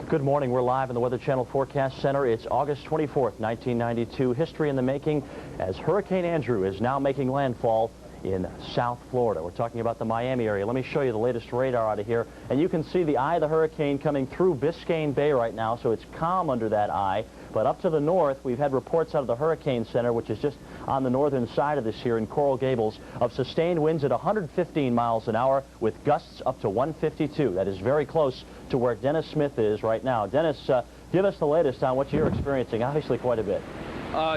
Good morning. We're live in the Weather Channel Forecast Center. It's August 24th, 1992. History in the making as Hurricane Andrew is now making landfall in South Florida. We're talking about the Miami area. Let me show you the latest radar out of here. And you can see the eye of the hurricane coming through Biscayne Bay right now, so it's calm under that eye. But up to the north, we've had reports out of the Hurricane Center, which is just on the northern side of this here in Coral Gables, of sustained winds at 115 miles an hour with gusts up to 152. That is very close to where Dennis Smith is right now. Dennis, give us the latest on what you're experiencing. Obviously quite a bit.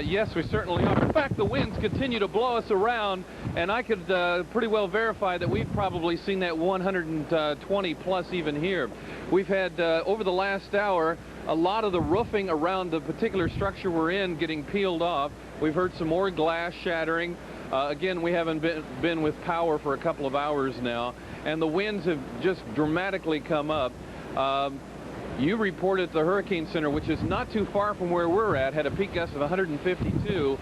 Yes, we certainly are. In fact, the winds continue to blow us around, and I could pretty well verify that we've probably seen that 120 plus even here. We've had, over the last hour, a lot of the roofing around the particular structure we're in getting peeled off. We've heard some more glass shattering. Again, we haven't been with power for a couple of hours now, and the winds have just dramatically come up. You reported the Hurricane Center, which is not too far from where we're at, had a peak gust of 152.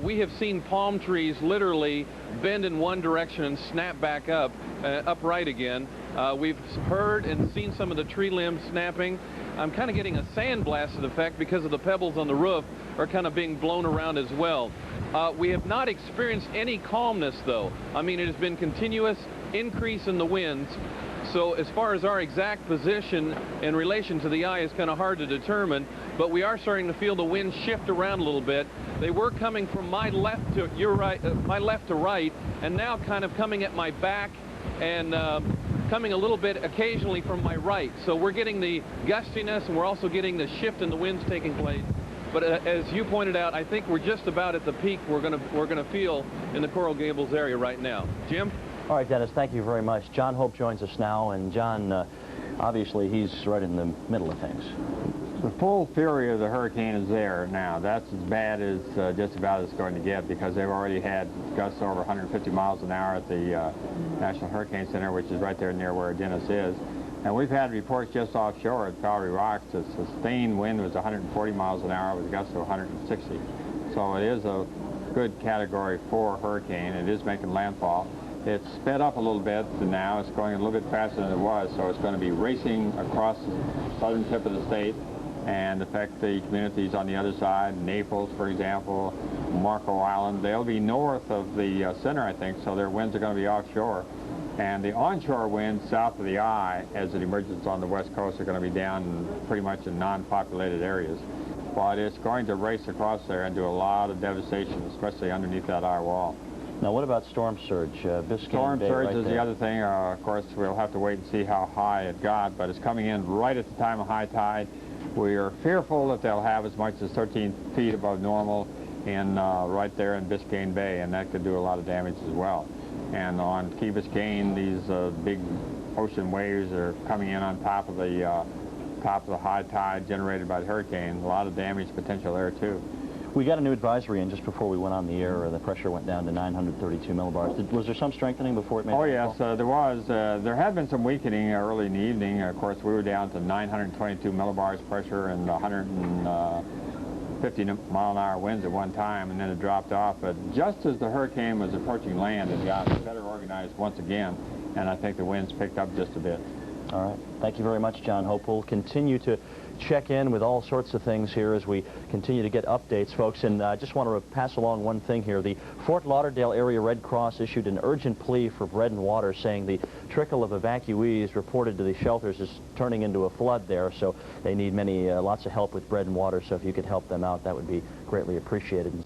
We have seen palm trees literally bend in one direction and snap back up, upright again. We've heard and seen some of the tree limbs snapping. I'm kind of getting a sandblasted effect because of the pebbles on the roof are kind of being blown around as well. We have not experienced any calmness, though. I mean, it has been continuous increase in the winds. So as far as our exact position in relation to the eye is kind of hard to determine, but we are starting to feel the wind shift around a little bit. They were coming from my left to your right, my left to right, and now kind of coming at my back and coming a little bit occasionally from my right. So we're getting the gustiness, and we're also getting the shift in the winds taking place. But as you pointed out, I think we're just about at the peak we're gonna feel in the Coral Gables area right now. Jim? All right, Dennis, thank you very much. John Hope joins us now, and John, obviously he's right in the middle of things. The full fury of the hurricane is there now. That's as bad as just about it's going to get, because they've already had gusts over 150 miles an hour at the National Hurricane Center, which is right there near where Dennis is. And we've had reports just offshore at Bowery Rocks. The sustained wind was 140 miles an hour with gusts of 160. So it is a good Category 4 hurricane. It is making landfall. It's sped up a little bit, and now it's going a little bit faster than it was, so it's going to be racing across the southern tip of the state and affect the communities on the other side. Naples, for example, Marco Island. They'll be north of the center, I think, so their winds are going to be offshore. And the onshore winds south of the eye, as it emerges on the west coast, are going to be down pretty much in non-populated areas. But it's going to race across there and do a lot of devastation, especially underneath that eye wall. Now, what about storm surge? Biscayne Storm Bay surge right is there. the other thing. Of course, we'll have to wait and see how high it got, but it's coming in right at the time of high tide. We are fearful that they'll have as much as 13 feet above normal in right there in Biscayne Bay, and that could do a lot of damage as well. And on Key Biscayne, these big ocean waves are coming in on top of the high tide generated by the hurricane. A lot of damage potential there too. We got a new advisory in just before we went on the air. The pressure went down to 932 millibars. Was there some strengthening before it made? Oh yes, there was. There had been some weakening early in the evening. Of course, we were down to 922 millibars pressure and 150 mile-an-hour winds at one time, and then it dropped off. But just as the hurricane was approaching land, it got better organized once again, and I think the winds picked up just a bit. All right. Thank you very much, John Hope. We'll continue to check in with all sorts of things here as we continue to get updates, folks. And I just want to pass along one thing here. The Fort Lauderdale Area Red Cross issued an urgent plea for bread and water, saying the trickle of evacuees reported to the shelters is turning into a flood there, so they need lots of help with bread and water. So if you could help them out, that would be greatly appreciated.